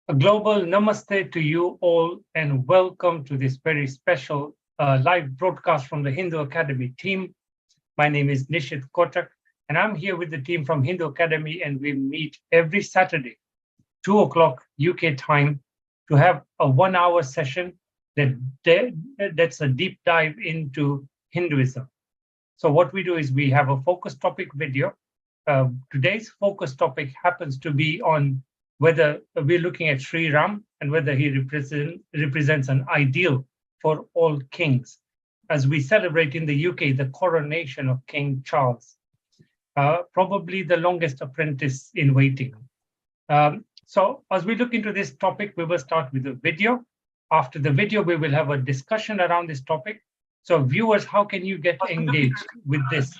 A global namaste to you all, and welcome to this very special live broadcast from the Hindu Academy team. My name is Nishit Kotak, and I'm here with the team from Hindu Academy, and we meet every Saturday, 2 o'clock UK time, to have a 1 hour session that's a deep dive into Hinduism. So what we do is we have a focus topic video. Today's focus topic happens to be on whether we're looking at Sri Ram and whether he represents an ideal for all kings, as we celebrate in the UK the coronation of King Charles, probably the longest apprentice in waiting. So as we look into this topic, we will start with a video. After the video, we will have a discussion around this topic. So viewers, how can you get engaged with this?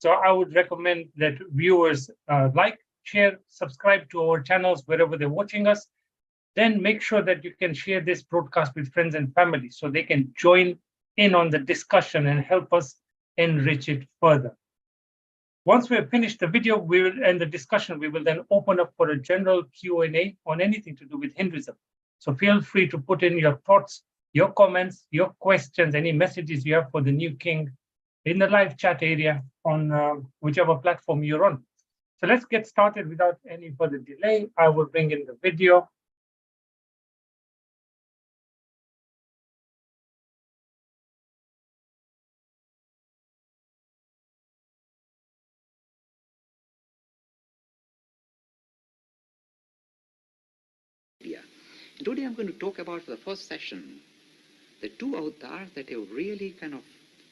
So I would recommend that viewers like, share, subscribe to our channels wherever they're watching us. Then make sure that you can share this broadcast with friends and family so they can join in on the discussion and help us enrich it further. Once we have finished the video, we will end the discussion. We will then open up for a general Q&A on anything to do with Hinduism. So feel free to put in your thoughts, your comments, your questions, any messages you have for the new king in the live chat area on whichever platform you're on. So let's get started without any further delay. I will bring in the video. Today I'm going to talk about, for the first session, the two avatars that have really kind of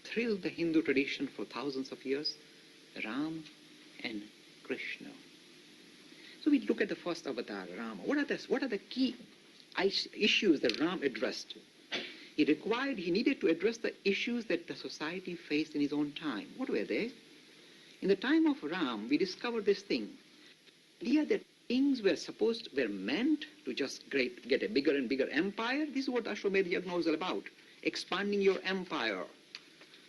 thrilled the Hindu tradition for thousands of years, Ram and Krishna. So we look at the first avatar, Rama. What are the key issues that Ram addressed? He needed to address the issues that the society faced in his own time. What were they? In the time of Ram, we discovered this thing. The idea that kings were meant to just get a bigger and bigger empire. This is what Ashwamedh Yagna was all about, expanding your empire.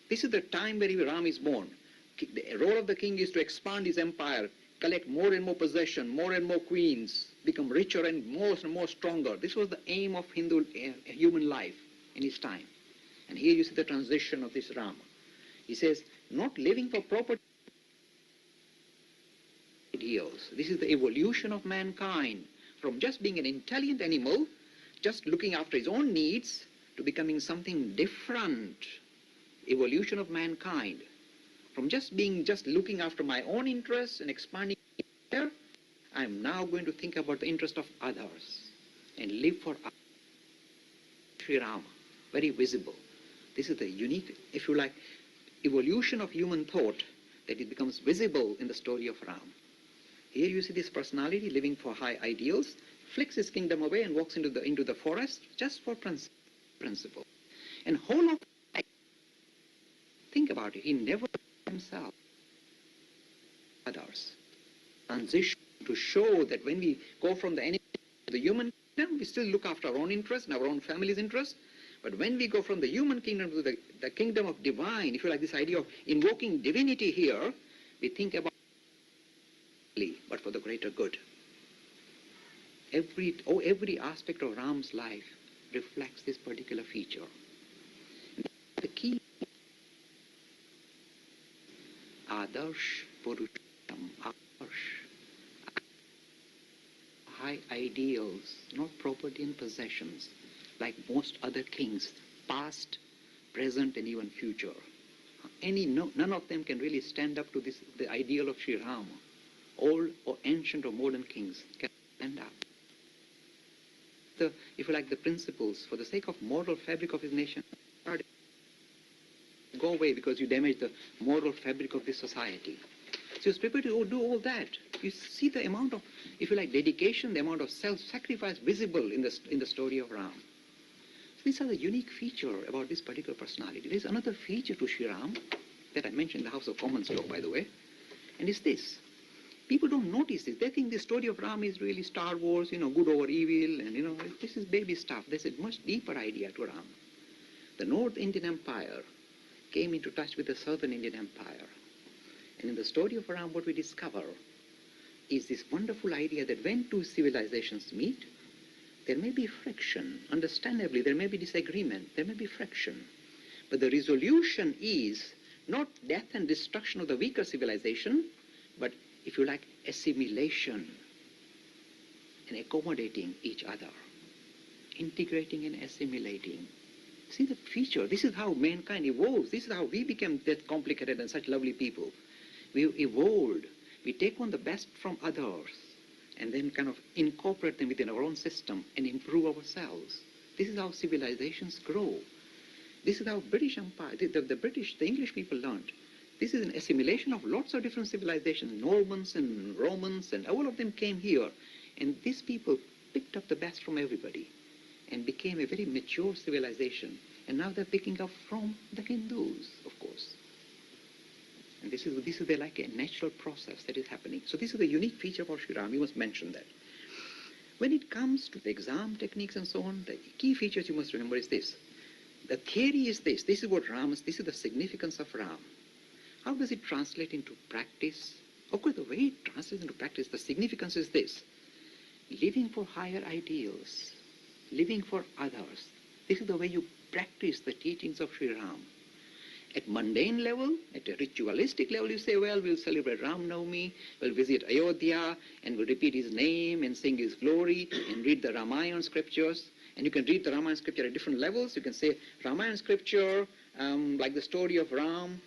This is the time where Ram is born. The role of the king is to expand his empire, collect more and more possession, more and more queens, become richer and more stronger. This was the aim of Hindu human life in his time. And here you see the transition of this Rama. He says, not living for property, ideals. This is the evolution of mankind from just being an intelligent animal, just looking after his own needs, to becoming something different. Evolution of mankind. From just looking after my own interests and expanding there, I'm now going to think about the interest of others and live for others. Sri Rama, very visible. This is the unique, if you like, evolution of human thought that it becomes visible in the story of Ram. Here you see this personality living for high ideals, flicks his kingdom away and walks into the forest just for principle. And whole of life, think about it, he never himself, others. Transition to show that when we go from the enemy to the human kingdom, we still look after our own interests and our own family's interests. But when we go from the human kingdom to the kingdom of divine, if you like, this idea of invoking divinity here, we think about but for the greater good. Every aspect of Ram's life reflects this particular feature. The key, Adarsh Purusham, Adarsh, high ideals, not property and possessions, like most other kings, past, present, and even future. None of them can really stand up to the ideal of Sri Rama. Old or ancient or modern kings can stand up. If you like, the principles, for the sake of moral fabric of his nation, go away because you damage the moral fabric of this society. So he's prepared to do all that. You see the amount of, if you like, dedication, the amount of self-sacrifice visible in the story of Ram. So these are the unique feature about this particular personality. There's another feature to Sri Ram that I mentioned in the House of Commons law, by the way, and it's this. People don't notice this. They think the story of Ram is really Star Wars, good over evil, and this is baby stuff. There's a much deeper idea to Ram. The North Indian Empire came into touch with the Southern Indian Empire. And in the story of Ram, what we discover is this wonderful idea that when two civilizations meet, There may be friction. Understandably, there may be disagreement. There may be friction. But the resolution is not death and destruction of the weaker civilization, but, if you like, assimilation and accommodating each other, integrating and assimilating. See the feature. This is how mankind evolves. This is how we became that complicated and such lovely people. We evolved. We take on the best from others and then kind of incorporate them within our own system and improve ourselves. This is how civilizations grow. This is how British Empire, the English people learned. This is an assimilation of lots of different civilizations, Normans and Romans, and all of them came here. And these people picked up the best from everybody and became a very mature civilization. And now they're picking up from the Hindus, of course. And this is like a natural process that is happening. So this is the unique feature of Sri Ram. You must mention that. When it comes to the exam techniques and so on, the key features you must remember is this. The theory is this. This is what Ram is. This is the significance of Ram. How does it translate into practice? Of course, the way it translates into practice, the significance is this. Living for higher ideals. Living for others. This is the way you practice the teachings of Sri Ram. At mundane level, at a ritualistic level, you say, well, we'll celebrate Ram Navami, we'll visit Ayodhya, and we'll repeat his name and sing his glory, and read the Ramayana scriptures. And you can read the Ramayana scripture at different levels. You can say Ramayana scripture, like the story of Ram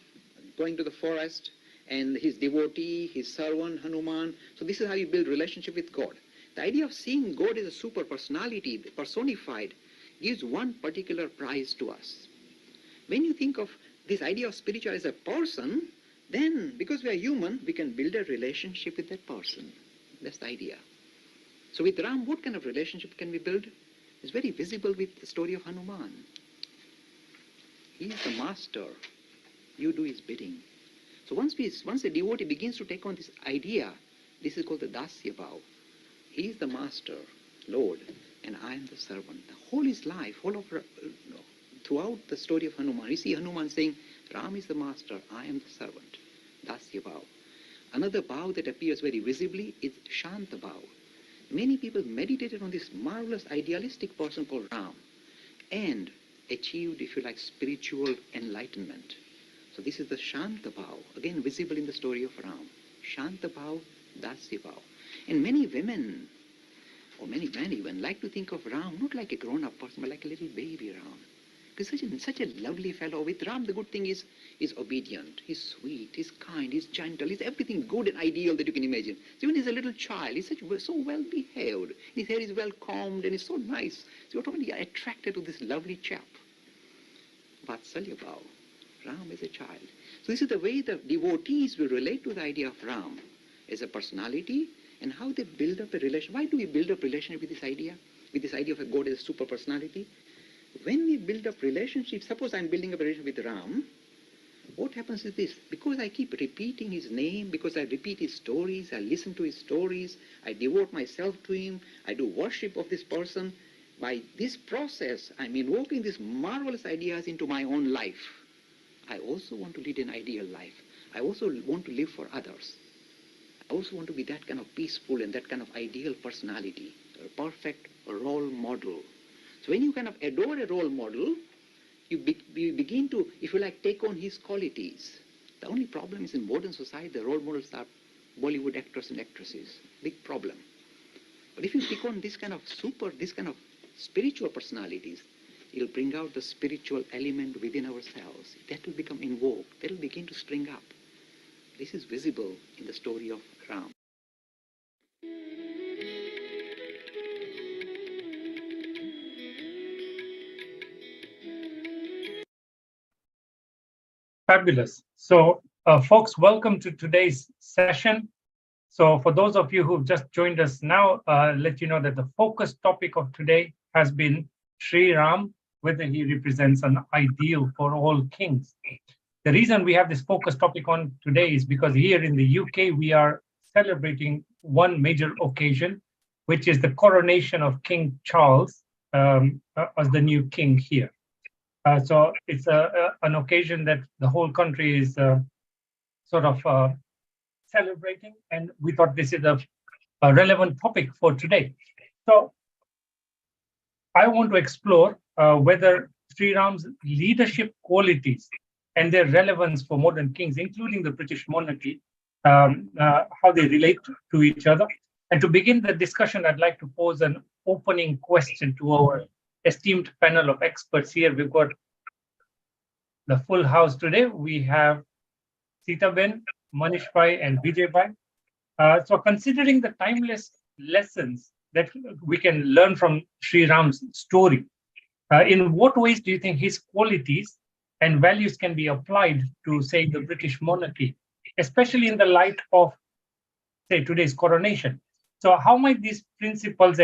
going to the forest, and his devotee, his servant, Hanuman. So this is how you build relationship with God. The idea of seeing God as a super personality, personified, gives one particular prize to us. When you think of this idea of spiritual as a person, then, because we are human, we can build a relationship with that person. That's the idea. So with Ram, what kind of relationship can we build? It's very visible with the story of Hanuman. He is the master. You do his bidding. So once a devotee begins to take on this idea, this is called the Dasya Bhav. He is the master, Lord, and I am the servant. The whole his life, throughout the story of Hanuman, you see Hanuman saying, Ram is the master, I am the servant. Dasya Bhav. Another bhav that appears very visibly is Shanta Bhav. Many people meditated on this marvelous idealistic person called Ram and achieved, if you like, spiritual enlightenment. So this is the Shanta Bhav, again visible in the story of Ram. Shanta Bhav, Dasya Bhav. And many women, or many men even, like to think of Ram not like a grown-up person, but like a little baby Ram. Because such a lovely fellow. With Ram, the good thing is he's obedient, he's sweet, he's kind, he's gentle, he's everything good and ideal that you can imagine. So even he's a little child, he's so well behaved. His hair is well combed and he's so nice. So you're totally attracted to this lovely chap. Vatsalya Bhav. Ram is a child. So this is the way the devotees will relate to the idea of Ram as a personality and how they build up a relation. Why do we build up relationship with this idea? With this idea of a God as a super personality? When we build up relationships, suppose I'm building up a relationship with Ram, what happens is this. Because I keep repeating his name, because I repeat his stories, I listen to his stories, I devote myself to him, I do worship of this person, by this process, I'm invoking these marvelous ideas into my own life. I also want to lead an ideal life. I also want to live for others. I also want to be that kind of peaceful and that kind of ideal personality, a perfect role model. So when you kind of adore a role model, you begin to, if you like, take on his qualities. The only problem is in modern society, the role models are Bollywood actors and actresses. Big problem. But if you take on this kind of spiritual personalities, it'll bring out the spiritual element within ourselves. That will become invoked. That will begin to spring up. This is visible in the story of Ram. Fabulous. So, folks, welcome to today's session. So for those of you who've just joined us now, let you know that the focus topic of today has been Sri Ram, whether he represents an ideal for all kings. The reason we have this focus topic on today is because here in the UK, we are celebrating one major occasion, which is the coronation of King Charles as the new king here. So it's an occasion that the whole country is sort of celebrating, and we thought this is a relevant topic for today. So I want to explore whether Sri Ram's leadership qualities and their relevance for modern kings, including the British monarchy, how they relate to each other. And to begin the discussion, I'd like to pose an opening question to our esteemed panel of experts here. We've got the full house today. We have Sitaben, Manish Bhai, and Vijay Bhai. So considering the timeless lessons that we can learn from Sri Ram's story, in what ways do you think his qualities and values can be applied to, say, the British monarchy, especially in the light of, say, today's coronation? So how might these principles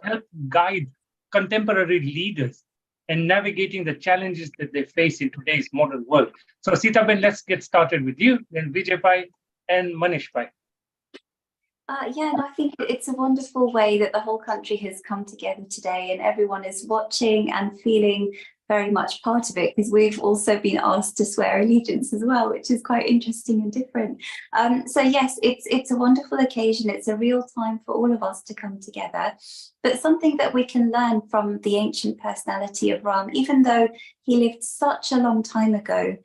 help guide contemporary leaders in navigating the challenges that they face in today's modern world? So Sitaben, let's get started with you, then Vijay Bhai and Manish Bhai. And I think it's a wonderful way that the whole country has come together today, and everyone is watching and feeling very much part of it, because we've also been asked to swear allegiance as well, which is quite interesting and different. So yes, it's a wonderful occasion. It's a real time for all of us to come together, but something that we can learn from the ancient personality of Ram, even though he lived such a long time ago.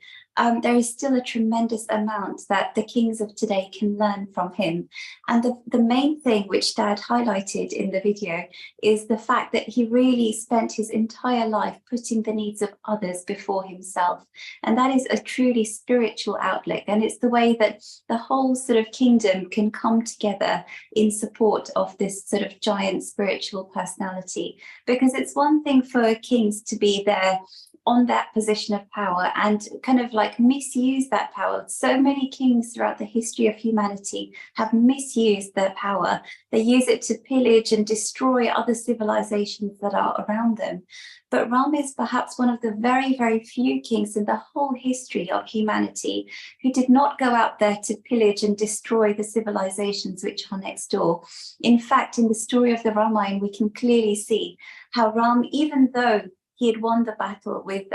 There is still a tremendous amount that the kings of today can learn from him. And the main thing which Dad highlighted in the video is the fact that he really spent his entire life putting the needs of others before himself. And that is a truly spiritual outlook. And it's the way that the whole sort of kingdom can come together in support of this sort of giant spiritual personality. Because it's one thing for kings to be there on that position of power and kind of like misuse that power. So many kings throughout the history of humanity have misused their power. They use it to pillage and destroy other civilizations that are around them. But Ram is perhaps one of the very, very few kings in the whole history of humanity who did not go out there to pillage and destroy the civilizations which are next door. In fact, in the story of the Ramayana, we can clearly see how Ram, even though he had won the battle with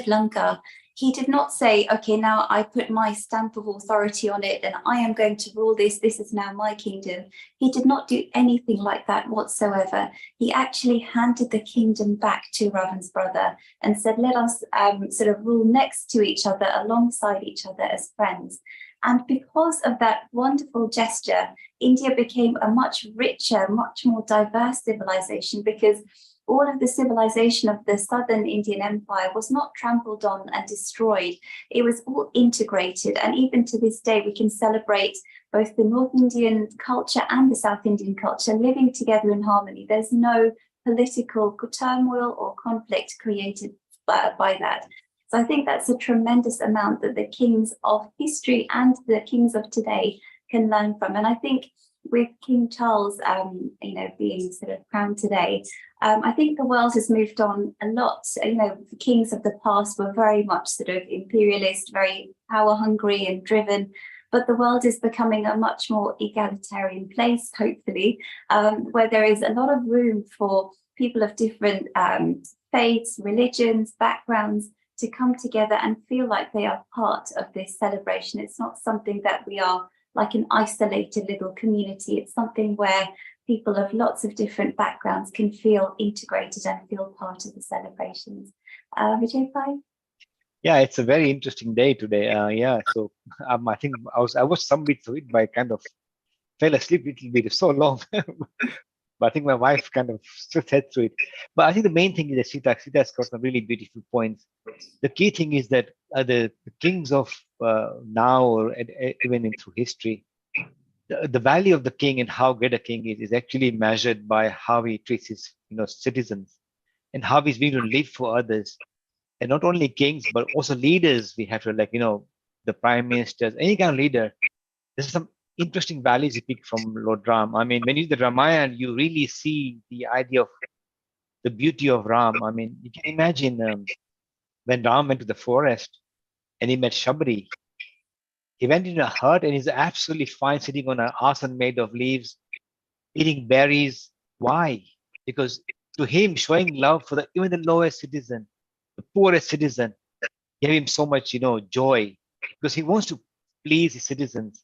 Lanka, he did not say, okay, now I put my stamp of authority on it and I am going to rule this. This is now my kingdom. He did not do anything like that whatsoever. He actually handed the kingdom back to Ravan's brother and said, let us sort of rule next to each other, alongside each other as friends. And because of that wonderful gesture, India became a much richer, much more diverse civilization, because all of the civilization of the southern Indian Empire was not trampled on and destroyed. It was all integrated. And even to this day, we can celebrate both the North Indian culture and the South Indian culture living together in harmony. There's no political turmoil or conflict created by that. So I think that's a tremendous amount that the kings of history and the kings of today can learn from. And I think with King Charles, being sort of crowned today, I think the world has moved on a lot. The kings of the past were very much sort of imperialist, very power hungry and driven, but the world is becoming a much more egalitarian place, hopefully, where there is a lot of room for people of different faiths, religions, backgrounds to come together and feel like they are part of this celebration. It's not something that we are like an isolated little community. It's something where people of lots of different backgrounds can feel integrated and feel part of the celebrations. Vijay Bhai? Yeah, it's a very interesting day today. So I think I was some bits of it, but I kind of fell asleep a little bit. It's so long. But I think my wife kind of said through it. But I think the main thing is that Sita has got some really beautiful points. The key thing is that the kings of now, or even through history, the value of the king and how great a king is actually measured by how he treats his citizens and how he's going to live for others. And not only kings, but also leaders. We have to the prime ministers, any kind of leader. There's some interesting values you pick from Lord Ram. I mean, when you read the Ramayana, you really see the idea of the beauty of Ram. I mean, you can imagine when Ram went to the forest and he met Shabri. He went in a hut and he's absolutely fine sitting on an asan made of leaves, eating berries. Why? Because to him, showing love for even the lowest citizen, the poorest citizen, gave him so much, joy, because he wants to please his citizens.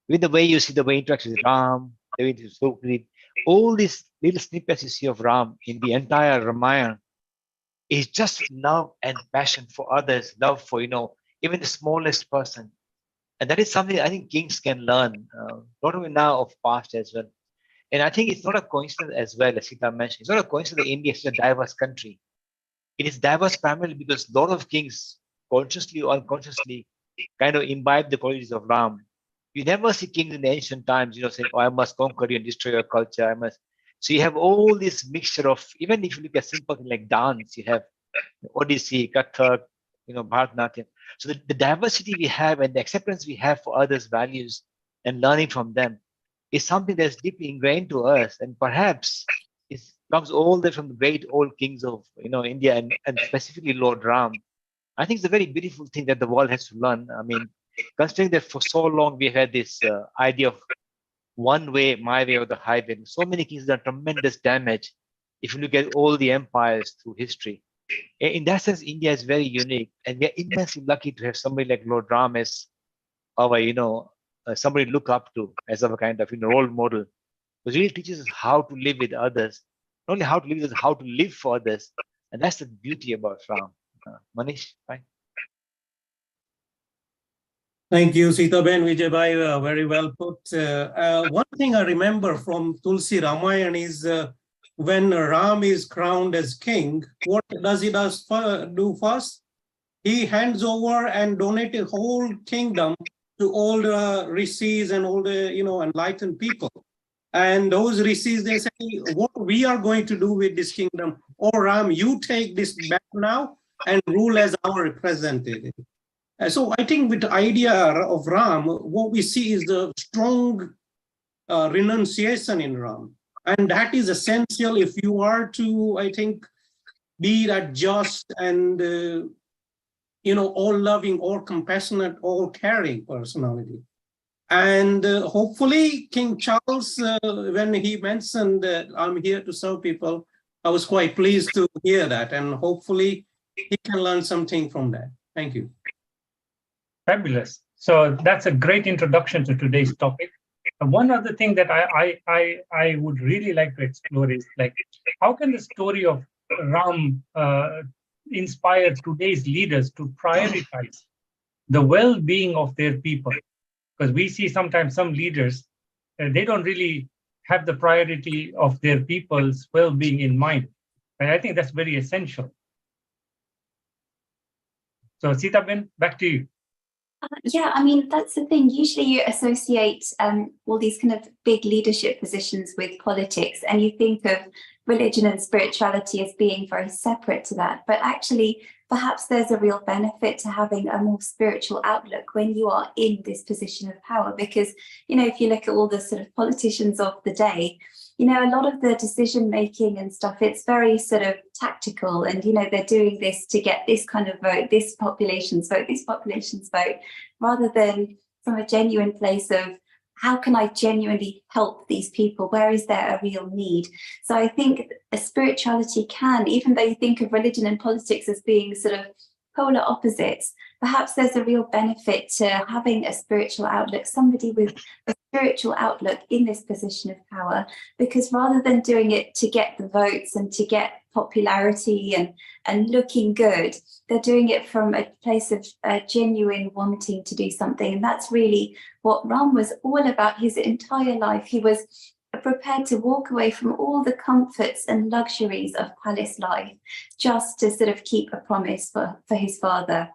With the way you see the way he interacts with Ram, the way he's spoken, all these little snippets you see of Ram in the entire Ramayana is just love and passion for others, love for, even the smallest person. And that is something I think kings can learn, not only now of past as well. And I think it's not a coincidence as well, as Sita mentioned. It's not a coincidence that India is a diverse country. It is diverse primarily because a lot of kings, consciously or unconsciously, kind of imbibe the qualities of Ram. You never see kings in the ancient times, saying, "Oh, I must conquer you and destroy your culture. I must." So you have all this mixture of, even if you look at simple things like dance, you have Odissi, Kathak, Bharatanatyam. So the diversity we have and the acceptance we have for others' values and learning from them is something that's deeply ingrained to us, and perhaps it comes all the way from the great old kings of India and specifically Lord Ram. I think it's a very beautiful thing that the world has to learn. I mean, considering that for so long we had this idea of one way, my way, or the highway. So many kings done tremendous damage. If you look at all the empires through history, in that sense, India is very unique, and we are immensely lucky to have somebody like Lord Ram as our, somebody to look up to as our kind of role model. Because it really teaches us how to live with others, not only how to live with others, how to live for others, and that's the beauty about Ram. Manish, right? Thank you, Sitaben Vijaybai, very well put. One thing I remember from Tulsi Ramayana is when Ram is crowned as king, what does he do first? He hands over and donates a whole kingdom to all the rishis and all the enlightened people. And those rishis, they say, what we are going to do with this kingdom? Oh, Ram, you take this back now and rule as our representative. So I think with the idea of Ram, what we see is the strong renunciation in Ram. And that is essential if you are to, I think, be that just and, all loving, all compassionate, all caring personality. And hopefully King Charles, when he mentioned that I'm here to serve people, I was quite pleased to hear that. And hopefully he can learn something from that. Thank you. Fabulous. So that's a great introduction to today's topic. One other thing that I would really like to explore is how can the story of Ram inspire today's leaders to prioritize the well-being of their people? Because we see sometimes some leaders, they don't really have the priority of their people's well-being in mind. And I think that's very essential. So Sitaben, back to you. Yeah, I mean, that's the thing. Usually you associate all these kind of big leadership positions with politics, and you think of religion and spirituality as being very separate to that. But actually, perhaps there's a real benefit to having a more spiritual outlook when you are in this position of power. Because, if you look at all the sort of politicians of the day, a lot of the decision making and stuff, it's very sort of tactical, and they're doing this to get this kind of vote, this population's vote, rather than from a genuine place of how can I genuinely help these people? Where is there a real need? So I think a spirituality can, even though you think of religion and politics as being sort of polar opposites, perhaps there's a real benefit to having a spiritual outlook, somebody with a spiritual outlook in this position of power, because rather than doing it to get the votes and to get popularity and looking good, they're doing it from a place of genuine wanting to do something. And that's really what Ram was all about his entire life. He was prepared to walk away from all the comforts and luxuries of palace life just to sort of keep a promise for his father.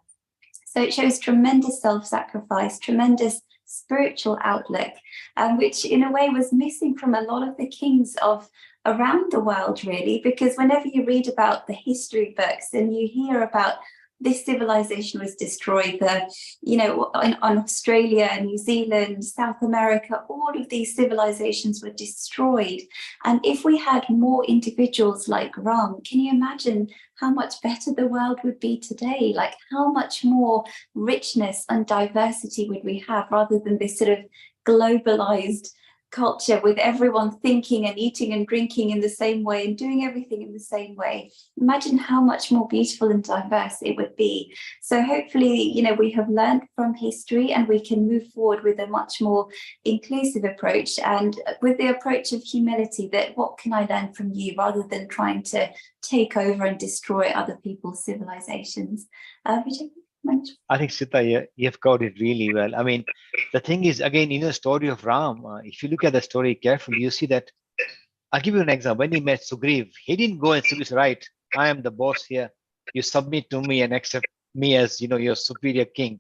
So it shows tremendous self-sacrifice, tremendous spiritual outlook, which in a way was missing from a lot of the kings of around the world, really, because whenever you read about the history books and you hear about this civilization was destroyed, on Australia, New Zealand, South America, all of these civilizations were destroyed. And if we had more individuals like Ram, can you imagine how much better the world would be today? Like how much more richness and diversity would we have rather than this sort of globalized culture with everyone thinking and eating and drinking in the same way and doing everything in the same way, imagine how much more beautiful and diverse it would be. So hopefully, you know, we have learned from history and we can move forward with a much more inclusive approach and with the approach of humility, that what can I learn from you, rather than trying to take over and destroy other people's civilizations. Vijay? I think Sita, you've covered it really well. I mean, the thing is, again, in the story of Ram, if you look at the story carefully, you see that, I'll give you an example. When he met Sugriv, he didn't go and say, right, I am the boss here. You submit to me and accept me as, you know, your superior king.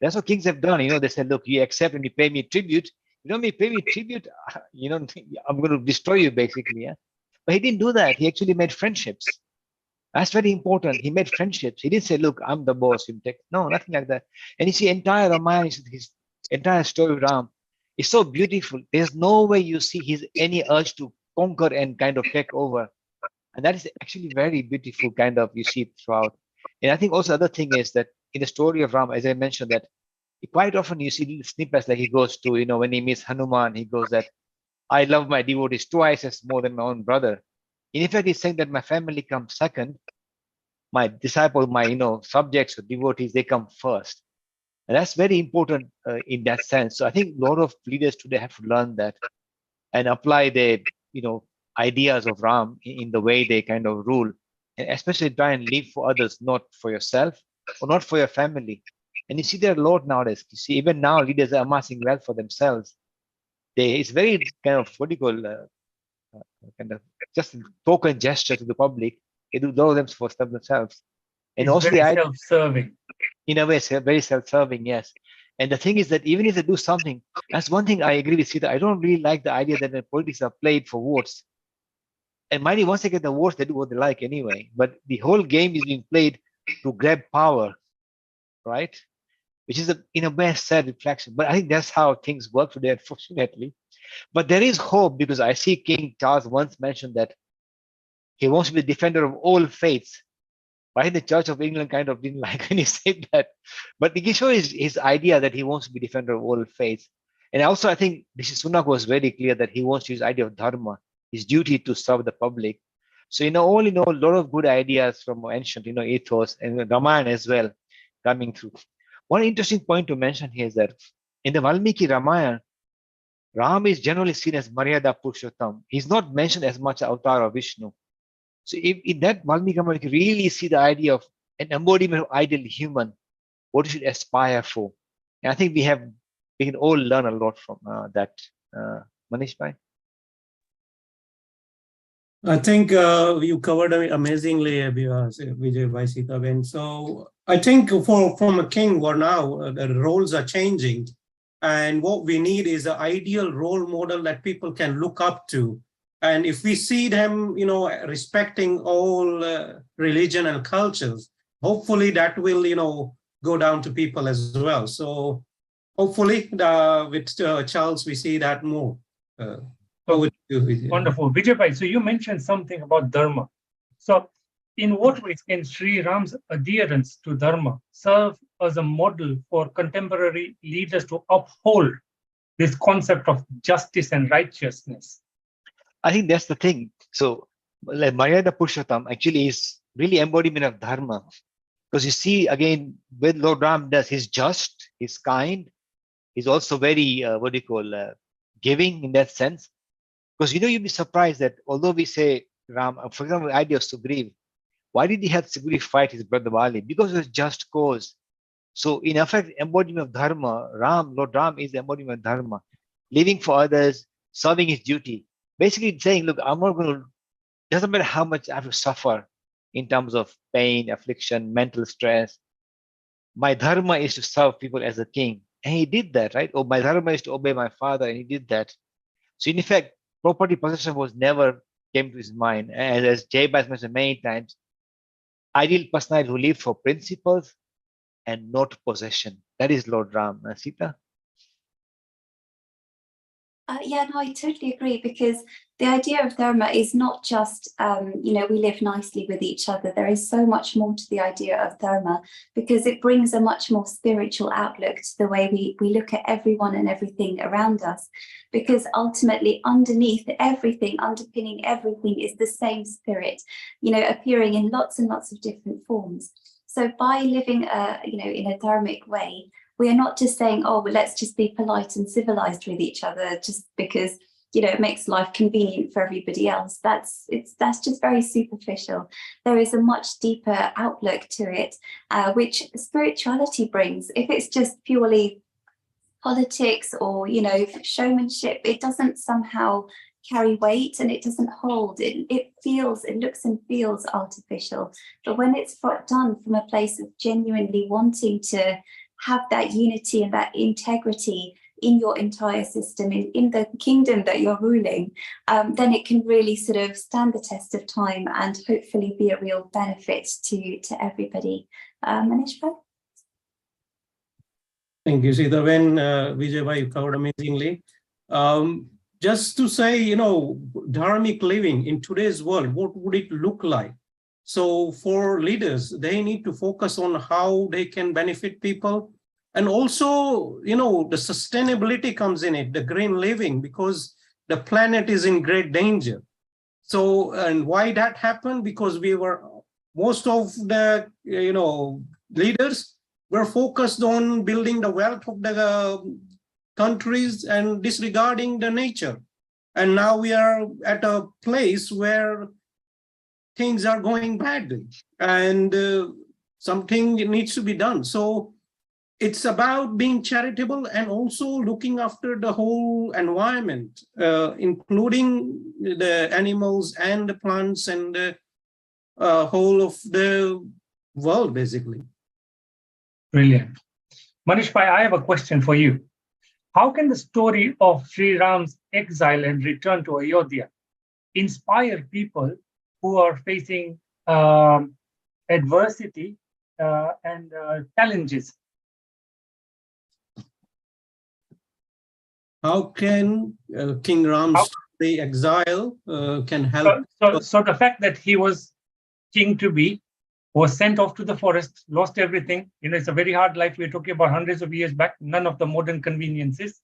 That's what kings have done. You know, they said, look, you accept and you pay me tribute. You don't pay me tribute, you know, I'm going to destroy you basically. Yeah? But he didn't do that. He actually made friendships. That's very important. He made friendships. He didn't say, look, I'm the boss. You take. No, nothing like that. And you see, entire Ramayana, his entire story of Ram is so beautiful. There's no way you see his any urge to conquer and kind of take over. And that is actually very beautiful kind of, you see throughout. And I think also the other thing is that in the story of Ram, as I mentioned, that quite often you see little snippets that he goes to, you know, when he meets Hanuman, he goes that, I love my devotees twice as more than my own brother. In fact, he's saying that my family comes second, my disciples, my, you know, subjects or devotees, they come first. And that's very important in that sense. So I think a lot of leaders today have to learn that and apply their, you know, ideas of Ram in the way they kind of rule, and especially try and live for others, not for yourself or not for your family. And you see there a lot nowadays. You see, even now leaders are amassing wealth for themselves. It's very kind of, what do you call, kind of just a token gesture to the public. They do those them for themselves. And It's also very the self-serving. in a way, it's very self-serving, yes. And the thing is that even if they do something, that's one thing I agree with Sita. I don't really like the idea that the politics are played for votes. And mind you, once they get the votes, they do what they like anyway. But the whole game is being played to grab power, right? Which is in a way sad reflection. But I think that's how things work today, unfortunately. But there is hope, because I see King Charles once mentioned that he wants to be the defender of all faiths. Why the Church of England kind of didn't like when he said that. But it shows his idea that he wants to be defender of all faiths. And also, I think Rishi Sunak was very clear that he wants to use idea of dharma, his duty to serve the public. So, all in all, a lot of good ideas from ancient, ethos and Ramayana as well coming through. One interesting point to mention here is that in the Valmiki Ramayana, Ram is generally seen as Maryada Purushottam. He's not mentioned as much avatar of Vishnu. So if in that Valmiki Ramayana, you can really see the idea of an embodiment of ideal human, what you should aspire for. And I think we can all learn a lot from that. Manish bhai? I think you covered it amazingly, Vijay Vaisitaben. So I think from a king or now, the roles are changing. And what we need is an ideal role model that people can look up to. And if we see them, respecting all religion and cultures, hopefully that will, go down to people as well. So hopefully with Charles, we see that more. Wonderful. Vijay bhai, so you mentioned something about dharma. So in what ways can Sri Ram's adherence to dharma serve as a model for contemporary leaders to uphold this concept of justice and righteousness? I think that's the thing. So like Maryada Purushottam actually is really embodiment of dharma. Because you see, again, when Lord Ram does, he's just, he's kind, he's also very, giving in that sense. Because, you'd be surprised that although we say Ram, for example, the idea of Sugriv, why did he have Sugriv fight his brother Bali? Because it was just cause. So in effect, embodiment of dharma, Lord Ram is the embodiment of dharma, living for others, serving his duty. Basically saying, look, I'm not going to, doesn't matter how much I have to suffer in terms of pain, affliction, mental stress. My dharma is to serve people as a king. And he did that, right? Or my dharma is to obey my father, and he did that. So in effect, property possession was never came to his mind. As Jay has mentioned many times, ideal personality who live for principles and not possession. That is Lord Ram. Sita? Yeah, no, I totally agree, because the idea of dharma is not just, we live nicely with each other. There is so much more to the idea of dharma, because it brings a much more spiritual outlook to the way we look at everyone and everything around us. Because ultimately, underneath everything, underpinning everything, is the same spirit, appearing in lots and lots of different forms. So by living, in a dharmic way, we are not just saying, oh, well, let's just be polite and civilized with each other just because, it makes life convenient for everybody else. That's just very superficial. There is a much deeper outlook to it, which spirituality brings. If it's just purely politics or, showmanship, it doesn't somehow carry weight and it doesn't hold. It looks and feels artificial. But when it's done from a place of genuinely wanting to have that unity and that integrity in your entire system, in the kingdom that you're ruling, then it can really sort of stand the test of time and hopefully be a real benefit to everybody. Manish bhai? Thank you, Sitaben. Vijay bhai, you covered amazingly. Just to say, dharmic living in today's world, what would it look like? So for leaders, they need to focus on how they can benefit people. And also, the sustainability comes in it, the green living, because the planet is in great danger. So, and why that happened? Because most of the, leaders were focused on building the wealth of the countries and disregarding the nature. And now we are at a place where things are going badly and something needs to be done. So it's about being charitable and also looking after the whole environment, including the animals and the plants and the whole of the world, basically. Brilliant. Manish bhai, I have a question for you. How can the story of Sri Ram's exile and return to Ayodhya inspire people who are facing adversity and challenges? How can King Ram's story, exile, can help? So the fact that he was king to be, was sent off to the forest, lost everything. It's a very hard life. We're talking about hundreds of years back, none of the modern conveniences.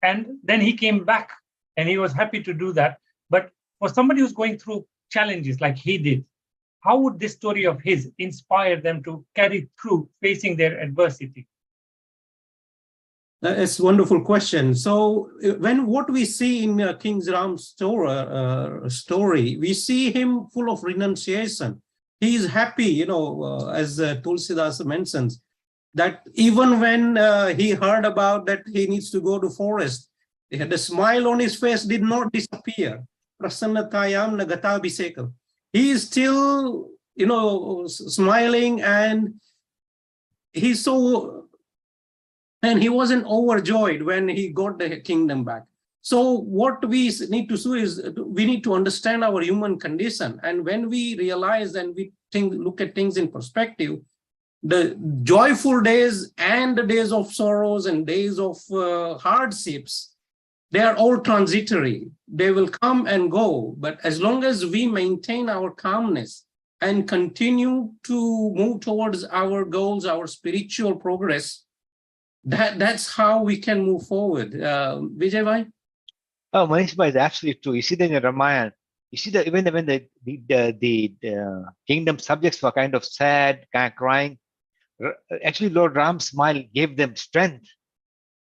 And then he came back and he was happy to do that. But for somebody who's going through challenges like he did, how would this story of his inspire them to carry through facing their adversity? It's a wonderful question. So what we see in King Ram's story, we see him full of renunciation. He is happy, as Tulsidas mentions, that even when he heard about that he needs to go to forest, the smile on his face did not disappear. Prasannatayam nagatabhisekam. He is still, smiling, and and he wasn't overjoyed when he got the kingdom back. So what we need to do is we need to understand our human condition. And when we realize and we look at things in perspective, the joyful days and the days of sorrows and days of hardships, they are all transitory. They will come and go. But as long as we maintain our calmness and continue to move towards our goals, our spiritual progress, that's how we can move forward. Vijay bhai? Oh, Manish bhai is absolutely true. You see that in Ramayana, you see that even when the kingdom subjects were kind of sad, kind of crying, actually Lord Ram's smile gave them strength,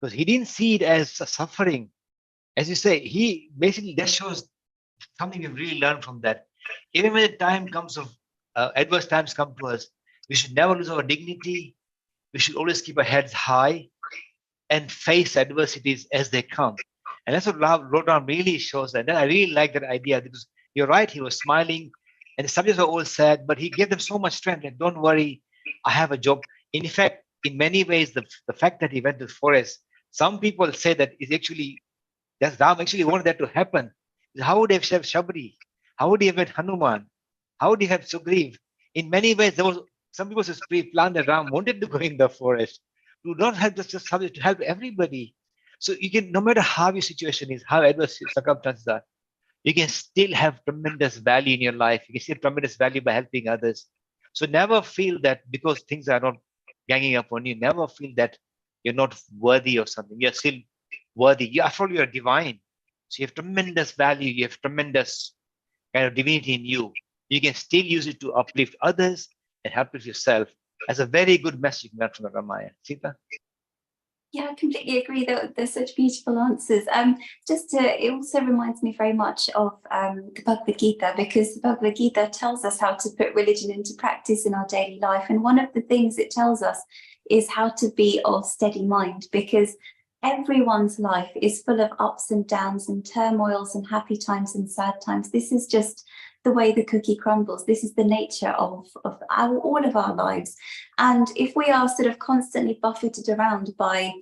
because he didn't see it as a suffering. As you say, he basically, that shows something we've really learned from that. Even when the time comes of adverse times come to us, we should never lose our dignity. We should always keep our heads high and face adversities as they come. And that's what Lord Ram really shows. And I really like that idea, because you're right, he was smiling and the subjects were all sad, but he gave them so much strength. Like, don't worry, I have a job. In fact, in many ways, the fact that he went to the forest, some people say that is actually, that Ram actually wanted that to happen. How would he have Shabri? How would he have met Hanuman? How would he have Sugriv? In many ways, there was some people pre-planned that Ram wanted to go in the forest to not help just subject, to help everybody. So you can, no matter how your situation is, how adverse your circumstances are, you can still have tremendous value in your life. You can see tremendous value by helping others. So never feel that because things are not ganging up on you, never feel that you're not worthy of something. You're still worthy. After all, you're divine. So you have tremendous value. You have tremendous kind of divinity in you. You can still use it to uplift others and help yourself. As a very good message from the Ramayana. Sita? Yeah, I completely agree that they're such beautiful answers. It also reminds me very much of the Bhagavad Gita, because the Bhagavad Gita tells us how to put religion into practice in our daily life. And one of the things it tells us is how to be of steady mind, because everyone's life is full of ups and downs and turmoils and happy times and sad times. This is just the way the cookie crumbles. This is the nature of all of our lives. And if we are sort of constantly buffeted around by,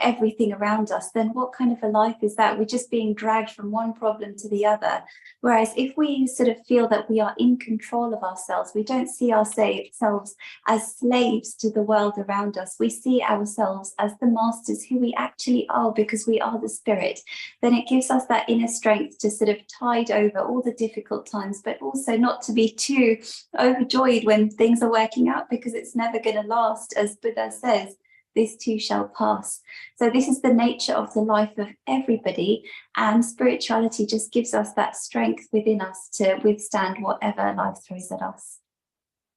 everything around us, then what kind of a life is that? We're just being dragged from one problem to the other. Whereas if we sort of feel that we are in control of ourselves, we don't see ourselves as slaves to the world around us. We see ourselves as the masters who we actually are, because we are the spirit. Then it gives us that inner strength to sort of tide over all the difficult times, but also not to be too overjoyed when things are working out, because it's never going to last. As Buddha says, this too shall pass. So this is the nature of the life of everybody, and spirituality just gives us that strength within us to withstand whatever life throws at us.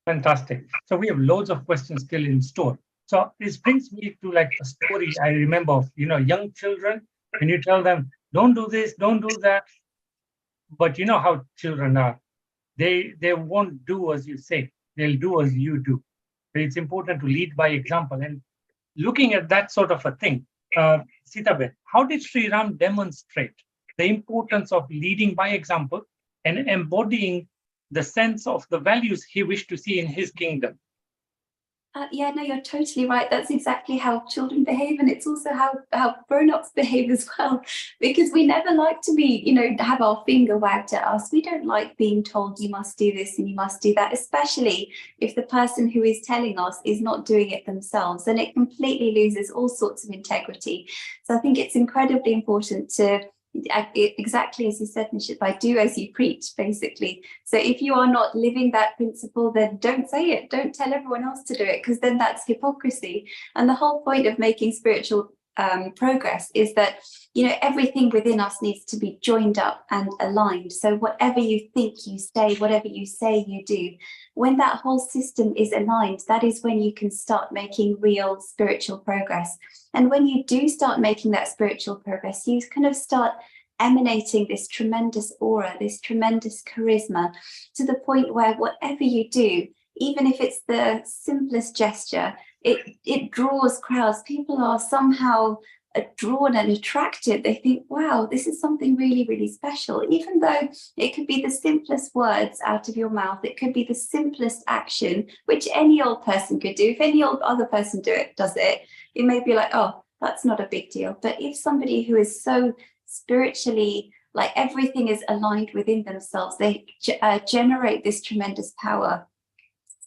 Fantastic. So we have loads of questions still in store. So this brings me to like a story I remember of, young children, when you tell them, don't do this, don't do that. But you know how children are. They won't do as you say. They'll do as you do. So it's important to lead by example. And looking at that sort of a thing, Sitaben, how did Sri Ram demonstrate the importance of leading by example and embodying the sense of the values he wished to see in his kingdom? Yeah, no, you're totally right. That's exactly how children behave, and it's also how grown-ups behave as well, because we never like to be, have our finger wagged at us. We don't like being told you must do this and you must do that, especially if the person who is telling us is not doing it themselves, and it completely loses all sorts of integrity. So I think it's incredibly important to, exactly as you said, Nishit, do as you preach, basically. So if you are not living that principle, then don't say it. Don't tell everyone else to do it, because then that's hypocrisy. And the whole point of making spiritual progress is that, everything within us needs to be joined up and aligned. So whatever you think, you say, whatever you say, you do. When that whole system is aligned, that is when you can start making real spiritual progress. And when you do start making that spiritual progress, you kind of start emanating this tremendous aura, this tremendous charisma, to the point where whatever you do, even if it's the simplest gesture, it draws crowds. People are somehow drawn and attracted. They think, wow, this is something really, really special. Even though it could be the simplest words out of your mouth, it could be the simplest action, which any old person could do. If any old other person does it, it may be like, oh, that's not a big deal. But if somebody who is so spiritually, like everything is aligned within themselves, they generate this tremendous power.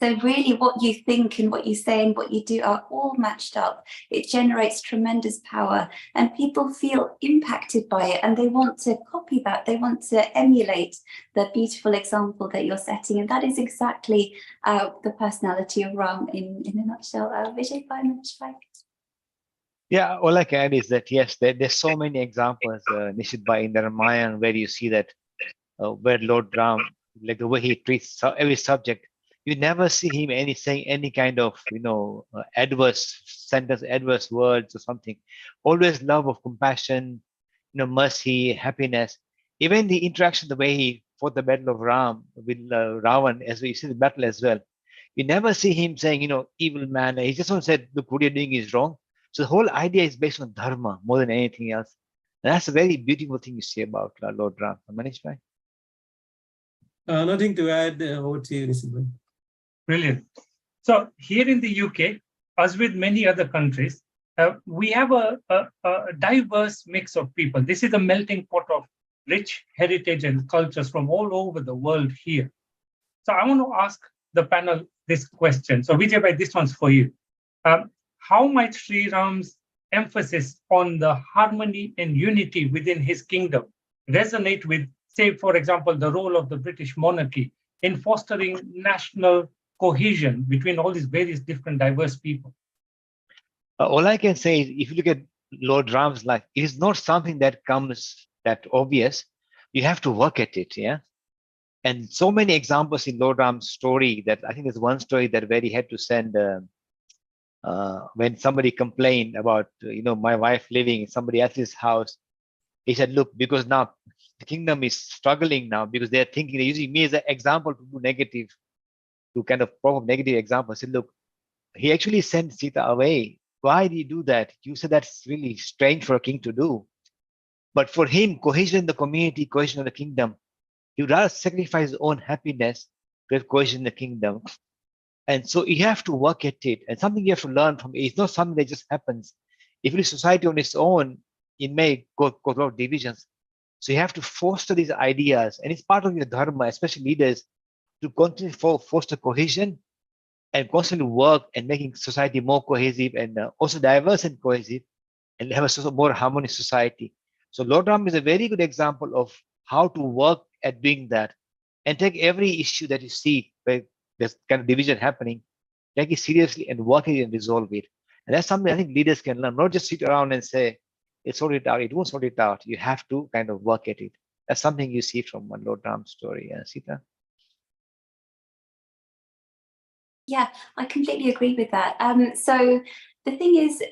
So really what you think and what you say and what you do are all matched up. It generates tremendous power, and people feel impacted by it, and they want to copy that. They want to emulate the beautiful example that you're setting. And that is exactly the personality of Ram in a nutshell. Vijay, Bhai. Yeah, all I can add is that, yes, there's so many examples, Nishit Bhai, in the Ramayana, where you see that, where Lord Ram, like the way he treats every subject, you never see him saying any kind of, adverse sentence, adverse words or something. Always love of compassion, mercy, happiness. Even the interaction, the way he fought the battle of Ram with Ravan, as we see the battle as well. You never see him saying, evil man. He just said, look, what you're doing is wrong. So the whole idea is based on dharma more than anything else. And that's a very beautiful thing you say about Lord Ram. Manish Bhai? Nothing to add. Over to you, Nishit Bhai. Brilliant. So here in the UK, as with many other countries, we have a diverse mix of people. This is a melting pot of rich heritage and cultures from all over the world here. So I want to ask the panel this question. So Vijay Bhai, this one's for you. How might Sri Ram's emphasis on the harmony and unity within his kingdom resonate with, say, for example, the role of the British monarchy in fostering national cohesion between all these various different diverse people? All I can say is, if you look at Lord Ram's life, it is not something that comes that obvious. You have to work at it, yeah. And so many examples in Lord Ram's story that I think there's one story that where he had to send when somebody complained about my wife living in somebody else's house. He said, look, because now the kingdom is struggling now because they're using me as an example to do negative, to kind of provoke negative examples. He said, look, he actually sent Sita away. Why did he do that? You said that's really strange for a king to do. But for him, cohesion in the community, cohesion in the kingdom, he would rather sacrifice his own happiness to have cohesion in the kingdom. And so you have to work at it. And something you have to learn from it. It's not something that just happens. If it is society on its own, it may go through divisions. So you have to foster these ideas. And it's part of your dharma, especially leaders, to continue to foster cohesion and constantly work and making society more cohesive and also diverse and cohesive, and have a more harmonious society. So Lord Ram is a very good example of how to work at doing that, and take every issue that you see where there's kind of division happening, take it seriously and work it and resolve it. And that's something I think leaders can learn, not just sit around and say, it's sort it out. It won't sort it out. You have to kind of work at it. That's something you see from one Lord Ram's story, Sita. Yeah, I completely agree with that. So the thing is,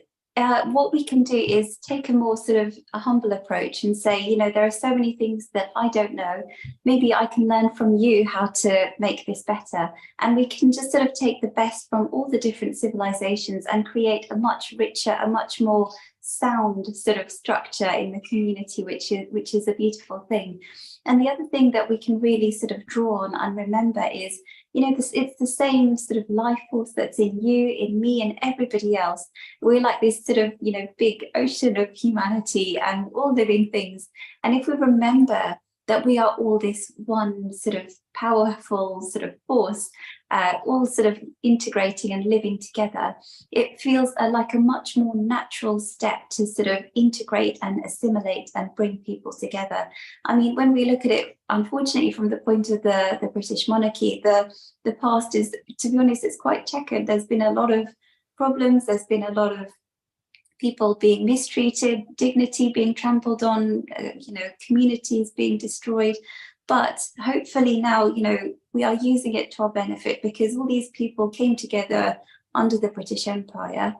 what we can do is take a more sort of a humble approach and say, there are so many things that I don't know. Maybe I can learn from you how to make this better. And we can just sort of take the best from all the different civilizations and create a much richer, a much more sound sort of structure in the community, which is a beautiful thing. And the other thing that we can really sort of draw on and remember is, it's the same sort of life force that's in you, in me, and everybody else. We're like this sort of, big ocean of humanity and all living things. And if we remember that we are all this one sort of powerful sort of force, all sort of integrating and living together, it feels like a much more natural step to sort of integrate and assimilate and bring people together. I mean, when we look at it, unfortunately, from the point of the British monarchy, the past is, to be honest, it's quite checkered. There's been a lot of problems. There's been a lot of people being mistreated, dignity being trampled on, communities being destroyed. But hopefully now, we are using it to our benefit, because all these people came together under the British Empire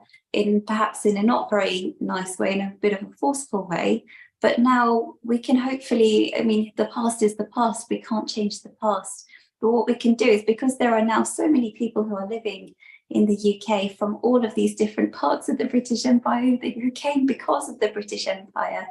perhaps in a not very nice way, in a bit of a forceful way. But now we can hopefully, the past is the past. We can't change the past. But what we can do is, because there are now so many people who are living in the UK from all of these different parts of the British Empire who came because of the British Empire,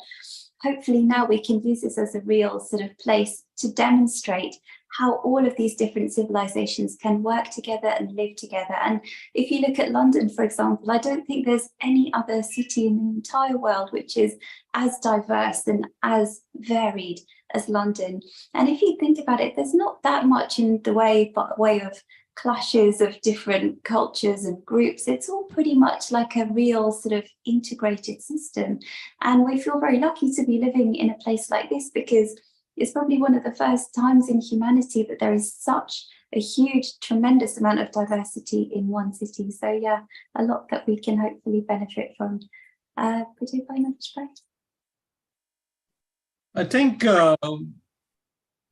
hopefully now we can use this as a real sort of place to demonstrate how all of these different civilizations can work together and live together. And if you look at London, for example, I don't think there's any other city in the entire world which is as diverse and as varied as London. And if you think about it, there's not that much in the way of clashes of different cultures and groups. It's all pretty much like a real sort of integrated system. And we feel very lucky to be living in a place like this, because it's probably one of the first times in humanity that there is such a huge, tremendous amount of diversity in one city. So yeah, a lot that we can hopefully benefit from. Could by much space? I think for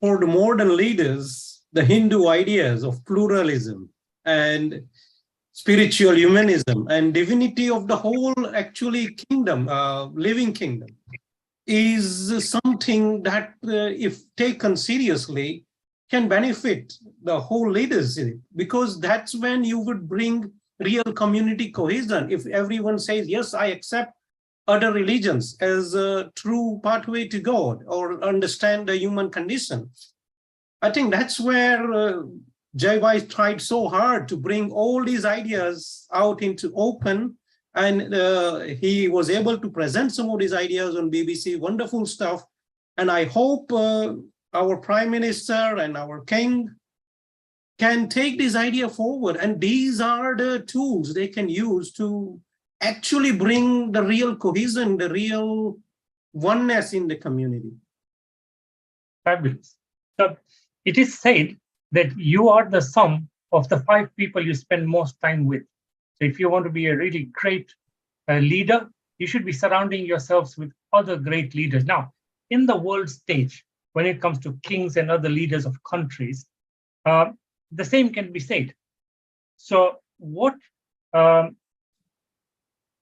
the modern leaders, the Hindu ideas of pluralism and spiritual humanism and divinity of the whole actually kingdom, living kingdom, is something that if taken seriously can benefit the whole leadership, because that's when you would bring real community cohesion. If everyone says, yes, I accept other religions as a true pathway to God or understand the human condition, I think that's where Jai Bhai tried so hard to bring all these ideas out into open, and he was able to present some of these ideas on BBC, wonderful stuff. And I hope our Prime Minister and our King can take this idea forward, and these are the tools they can use to actually bring the real cohesion, the real oneness in the community. Fabulous. So it is said that you are the sum of the 5 people you spend most time with. So if you want to be a really great leader, you should be surrounding yourselves with other great leaders. Now, in the world stage, when it comes to kings and other leaders of countries, the same can be said. So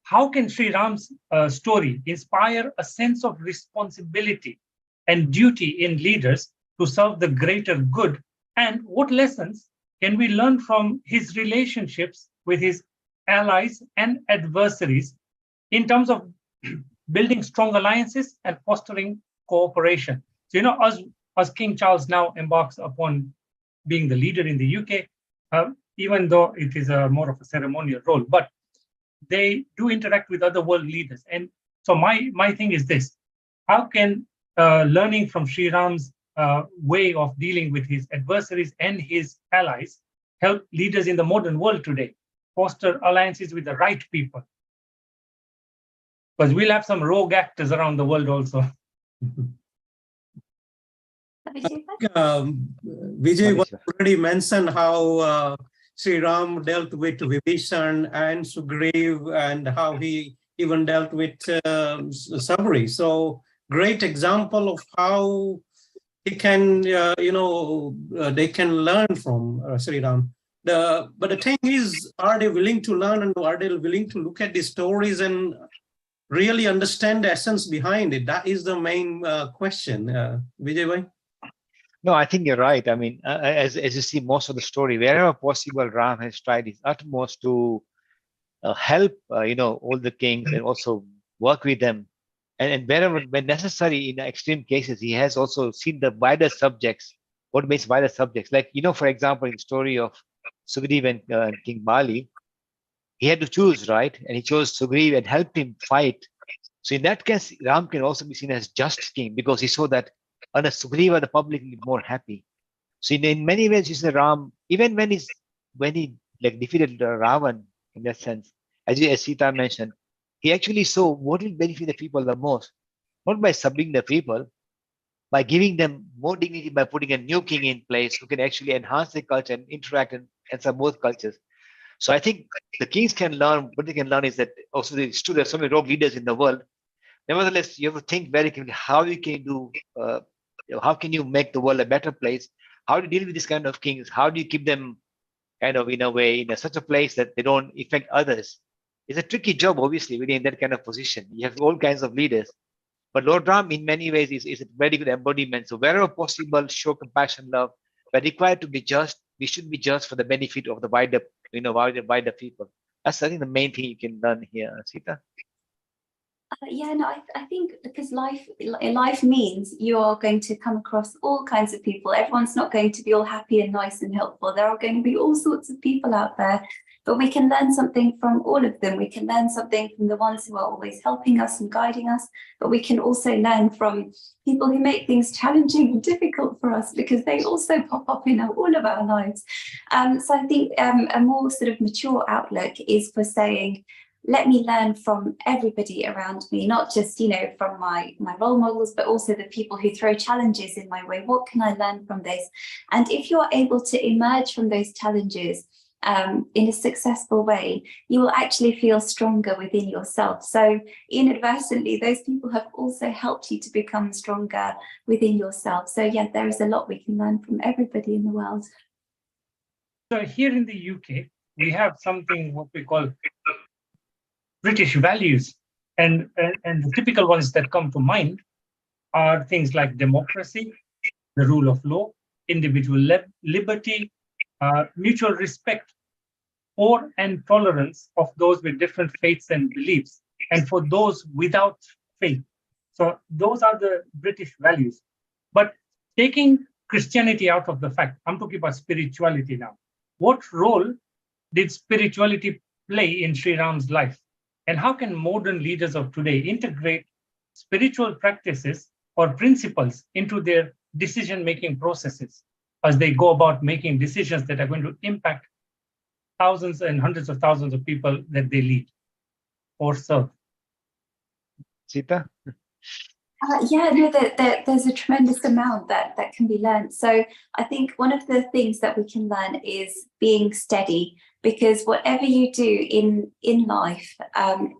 how can Sri Ram's story inspire a sense of responsibility and duty in leaders to serve the greater good? And what lessons can we learn from his relationships with his allies and adversaries in terms of building strong alliances and fostering cooperation? So, as King Charles now embarks upon being the leader in the UK, even though it is more of a ceremonial role, but they do interact with other world leaders. And so my thing is this: how can learning from Sri Ram's way of dealing with his adversaries and his allies help leaders in the modern world today foster alliances with the right people? Because we'll have some rogue actors around the world also. Vijay already mentioned how Sri Ram dealt with Vibhishan and Sugriv, and how he even dealt with Sabri. So great example of how he can, they can learn from Sri Ram. But the thing is, are they willing to learn, and are they willing to look at the stories and really understand the essence behind it? That is the main question. Vijay bhai? No, I think you're right. I mean, as you see, most of the story, wherever possible, Ram has tried his utmost to help, all the kings and also work with them. And wherever, when necessary, in extreme cases, he has also seen the wider subjects, what makes wider subjects. Like, for example, in the story of Sugriv and King Bali, he had to choose, right? And he chose Sugriv and helped him fight. So in that case, Ram can also be seen as just king, because he saw that under Sugriva, the public will be more happy. So in many ways, you see Ram, even when he defeated Ravan, in that sense, as Sita mentioned, he actually saw what will benefit the people the most, not by subduing the people, by giving them more dignity, by putting a new king in place who can actually enhance the culture and interact and serve both cultures. So I think the kings can learn. What they can learn is that also it's true there's so many rogue leaders in the world. Nevertheless, you have to think very carefully how you can do. How can you make the world a better place? How do you deal with this kind of kings? How do you keep them kind of in a way in such a place that they don't affect others? It's a tricky job, obviously, within that kind of position. You have all kinds of leaders. But Lord Ram, in many ways, is a very good embodiment. So wherever possible, show compassion, love. But required to be just, we should be just for the benefit of the wider people. That's, I think, the main thing you can learn here, Sita. I think because life means you are going to come across all kinds of people. Everyone's not going to be all happy and nice and helpful. There are going to be all sorts of people out there, but we can learn something from all of them. We can learn something from the ones who are always helping us and guiding us, but we can also learn from people who make things challenging and difficult for us, because they also pop up in all of our lives. So I think a more sort of mature outlook is for saying, let me learn from everybody around me, not just, from my role models, but also the people who throw challenges in my way. What can I learn from this? And if you're able to emerge from those challenges in a successful way, you will actually feel stronger within yourself. So inadvertently, those people have also helped you to become stronger within yourself. So yeah, there is a lot we can learn from everybody in the world. So here in the UK, we have something what we call British values, and the typical ones that come to mind are things like democracy, the rule of law, individual liberty, mutual respect for and tolerance of those with different faiths and beliefs, and for those without faith. So those are the British values. But taking Christianity out of the fact, I'm talking about spirituality now. What role did spirituality play in Sri Ram's life? And how can modern leaders of today integrate spiritual practices or principles into their decision-making processes as they go about making decisions that are going to impact thousands and hundreds of thousands of people that they lead? or serve? Sita? Yeah, no, there's a tremendous amount that can be learned. So I think one of the things that we can learn is being steady, because whatever you do in life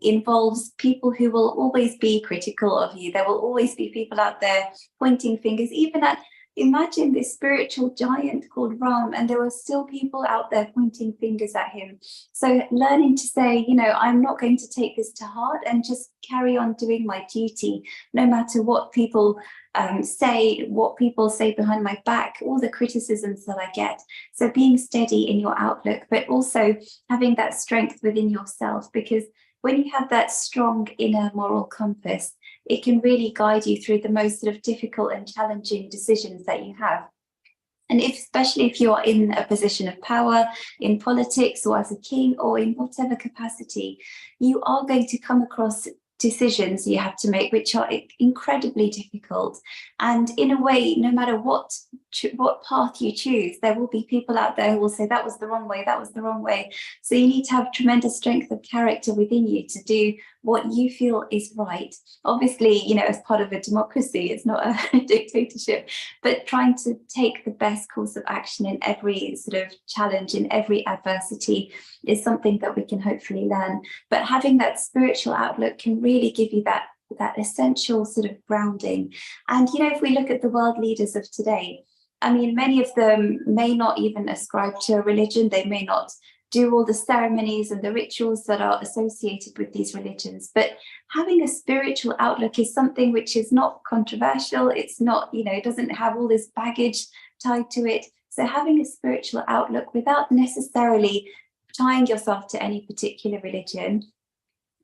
involves people who will always be critical of you. There will always be people out there pointing fingers, even at, imagine this spiritual giant called Ram, and there were still people out there pointing fingers at him. So learning to say, I'm not going to take this to heart and just carry on doing my duty, no matter what people say, what people say behind my back, all the criticisms that I get. So being steady in your outlook, but also having that strength within yourself, because when you have that strong inner moral compass, it can really guide you through the most sort of difficult and challenging decisions that you have. And especially if you're in a position of power in politics or as a king or in whatever capacity, you are going to come across decisions you have to make which are incredibly difficult. And in a way, no matter what path you choose, there will be people out there who will say that was the wrong way, that was the wrong way. So you need to have tremendous strength of character within you to do what you feel is right. Obviously, as part of a democracy, it's not a dictatorship, but trying to take the best course of action in every sort of challenge, in every adversity, is something that we can hopefully learn. But having that spiritual outlook can really give you that essential sort of grounding. And, if we look at the world leaders of today, I mean, many of them may not even ascribe to a religion. They may not do all the ceremonies and the rituals that are associated with these religions. But having a spiritual outlook is something which is not controversial. It's not, it doesn't have all this baggage tied to it. So having a spiritual outlook without necessarily tying yourself to any particular religion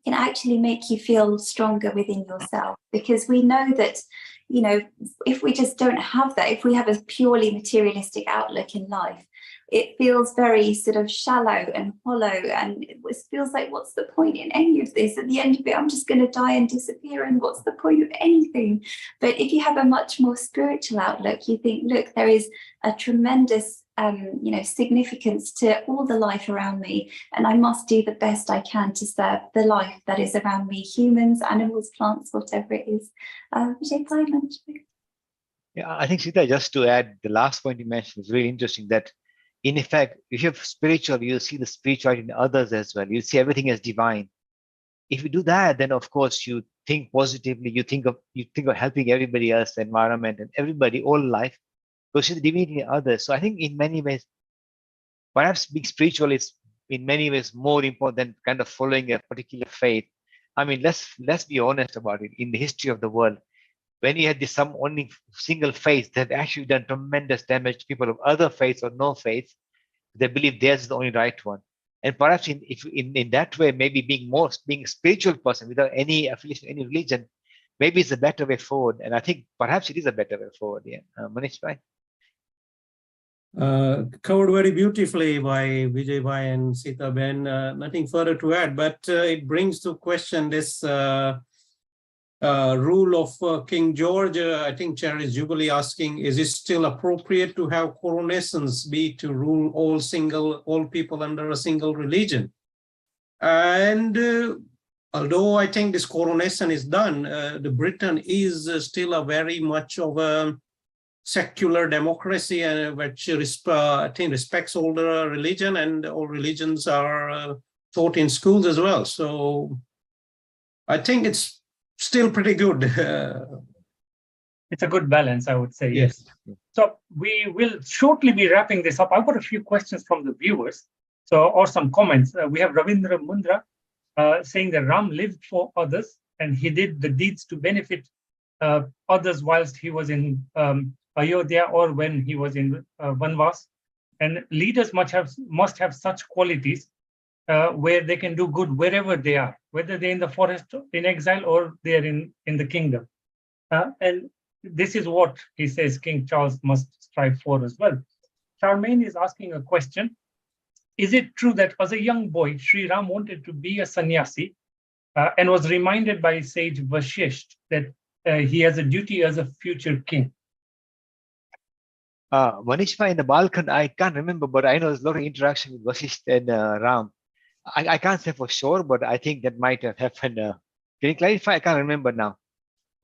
can actually make you feel stronger within yourself, because we know that, if we just don't have that, if we have a purely materialistic outlook in life, it feels very sort of shallow and hollow, and it feels like, what's the point in any of this? At the end of it, I'm just going to die and disappear, and what's the point of anything? But if you have a much more spiritual outlook, you think, look, there is a tremendous significance to all the life around me, and I must do the best I can to serve the life that is around me, humans, animals, plants, whatever it is. Yeah, I think, Sita, just to add, the last point you mentioned is really interesting, that in effect, if you have spiritual, you see the spirituality in others as well. You see everything as divine. If you do that, then of course you think positively, you think of helping everybody else, the environment and everybody, all life. You see the divinity in others. So I think in many ways, perhaps being spiritual is in many ways more important than kind of following a particular faith. I mean, let's be honest about it. In the history of the world, when you had this some only single faith that actually done tremendous damage to people of other faiths or no faiths, they believe theirs is the only right one. And perhaps in that way, maybe being a spiritual person without any affiliation, any religion, maybe it's a better way forward. And I think perhaps it is a better way forward. Yeah, Manish, right? Covered very beautifully by Vijay Bhai and Sita Ben. Nothing further to add, but it brings to question this rule of King George. I think Charis Jubilee asking, is it still appropriate to have coronations be to rule all people under a single religion? And although I think this coronation is done, the Britain is still a very much of a secular democracy, which I think respects all the religion, and all religions are taught in schools as well. So I think it's still pretty good. It's a good balance, I would say. Yes. So we will shortly be wrapping this up. I've got a few questions from the viewers, or some comments. We have Ravindra Mundra saying that Ram lived for others and he did the deeds to benefit others whilst he was in Ayodhya or when he was in Vanvas. And leaders must have such qualities where they can do good wherever they are, whether they're in the forest in exile or they're in the kingdom. And this is what he says King Charles must strive for as well. Charmaine is asking a question. Is it true that as a young boy, Sri Ram wanted to be a sannyasi and was reminded by sage Vashisht that he has a duty as a future king? Manishma, in the Balkan, I can't remember, but I know there's a lot of interaction with Vasisht and Ram. I can't say for sure, but I think that might have happened. Can you clarify? I can't remember now.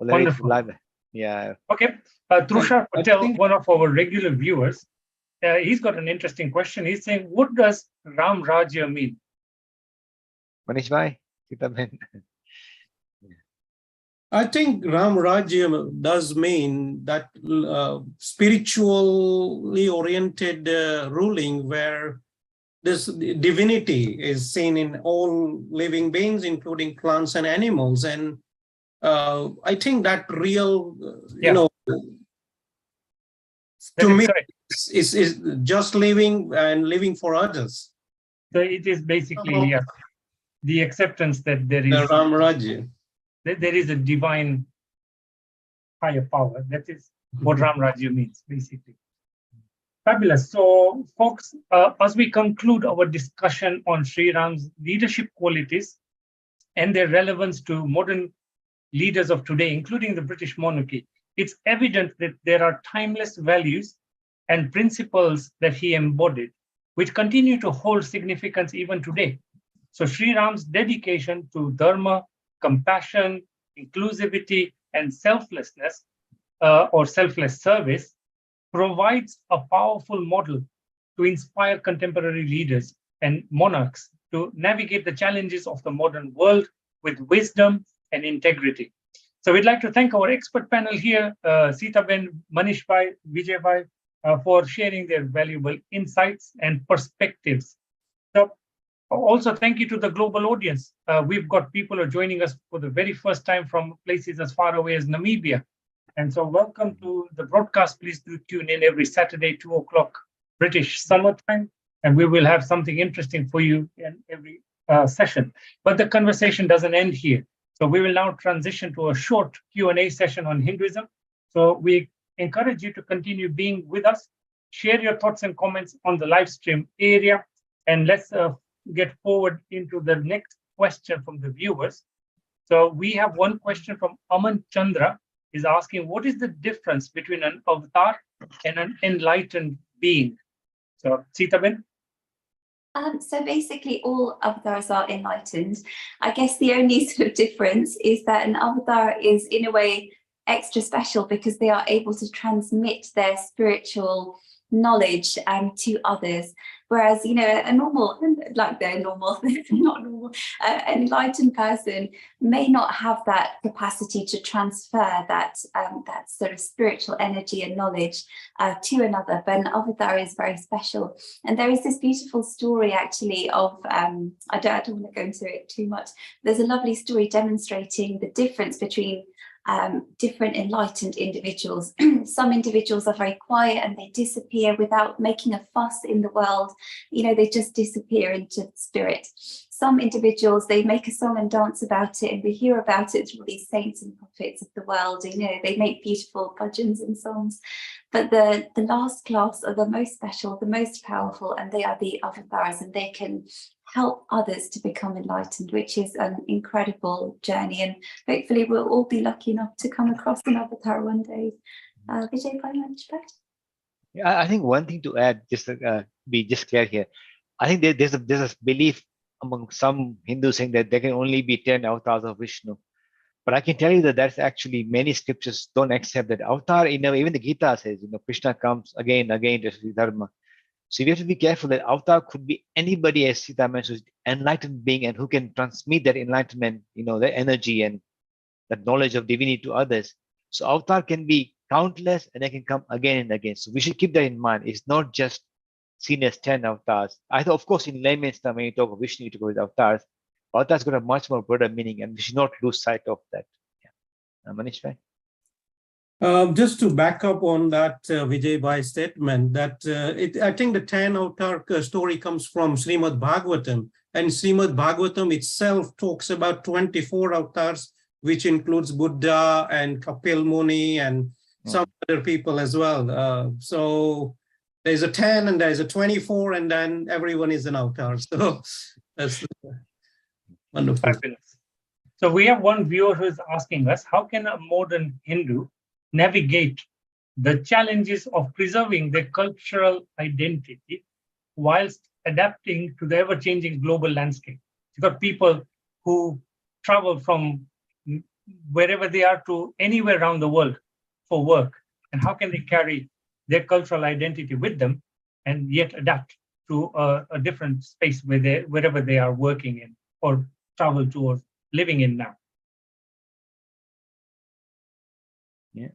Wonderful. Yeah. Okay. Trushar I Patel, think- one of our regular viewers, he's got an interesting question. He's saying, what does Ram Rajya mean? Manish bhai, Sita Ben. I think Ram Rajyam does mean that spiritually oriented ruling where this divinity is seen in all living beings, including plants and animals. And I think that real, Yeah. That to is me, correct. is just living and living for others. So it is basically the acceptance that there is Ram Rajya. there is a divine higher power. That is what Ram Rajya means, basically. Fabulous. So, folks, as we conclude our discussion on Sri Ram's leadership qualities and their relevance to modern leaders of today, including the British monarchy, it's evident that there are timeless values and principles that he embodied, which continue to hold significance even today. So Sri Ram's dedication to dharma, compassion, inclusivity, and selflessness or selfless service provides a powerful model to inspire contemporary leaders and monarchs to navigate the challenges of the modern world with wisdom and integrity. So we'd like to thank our expert panel here, Sita Ben, Manish Bhai, Vijay Bhai, for sharing their valuable insights and perspectives. So also thank you to the global audience. We've got people who are joining us for the very first time from places as far away as Namibia. And so welcome to the broadcast. Please do tune in every Saturday, 2 o'clock British summertime, and we will have something interesting for you in every session. But the conversation doesn't end here. So we will now transition to a short Q&A session on Hinduism. So we encourage you to continue being with us. Share your thoughts and comments on the live stream area. And let's get forward into the next question from the viewers. So we have one question from Aman Chandra, is asking, what is the difference between an avatar and an enlightened being? So, Sita Ben? So basically all avatars are enlightened. I guess the only sort of difference is that an avatar is in a way extra special because they are able to transmit their spiritual knowledge to others. Whereas, you know, a normal, like they're normal, not normal, an enlightened person may not have that capacity to transfer that that sort of spiritual energy and knowledge to another. But an avatar is very special. And there is this beautiful story actually of, I don't want to go into it too much. There's a lovely story demonstrating the difference between different enlightened individuals. Some individuals are very quiet and they disappear without making a fuss in the world. You know, they just disappear into spirit. Some individuals, they make a song and dance about it, and we hear about it through these saints and prophets of the world. You know, they make beautiful bhajans and songs. But the last class are the most special, the most powerful, and they are the avatars, and they can help others to become enlightened, which is an incredible journey. And hopefully we'll all be lucky enough to come across an avatar one day. Vijay, by much back. Yeah, I think one thing to add, just to be just clear here, I think there's a belief among some Hindus saying that there can only be 10 avatars of Vishnu. But I can tell you that that's actually many scriptures don't accept that avatar. Even the Gita says, Krishna comes again to Sri Dharma. So we have to be careful that avatar could be anybody, as Sita mentioned, enlightened being and who can transmit that enlightenment, the energy and that knowledge of divinity to others. So avatar can be countless and they can come again and again. So we should keep that in mind. It's not just seen as 10 avatars. I thought, of course, in layman's term, when you talk of Vishnu, you talk about avatars. Avatars got a much more broader meaning, and we should not lose sight of that. Yeah. Manish bhai? Just to back up on that Vijay Bhai statement, that I think the 10 avatar story comes from Srimad Bhagavatam, and Srimad Bhagavatam itself talks about 24 avatars, which includes Buddha and Kapil Muni and some other people as well. So there's a 10 and there's a 24, and then everyone is an avatar. So that's wonderful. Fabulous. So we have one viewer who is asking us, how can a modern Hindu navigate the challenges of preserving their cultural identity whilst adapting to the ever-changing global landscape. You've got people who travel from wherever they are to anywhere around the world for work. And how can they carry their cultural identity with them and yet adapt to a different space wherever they are working in or travel to or living in now? Yeah.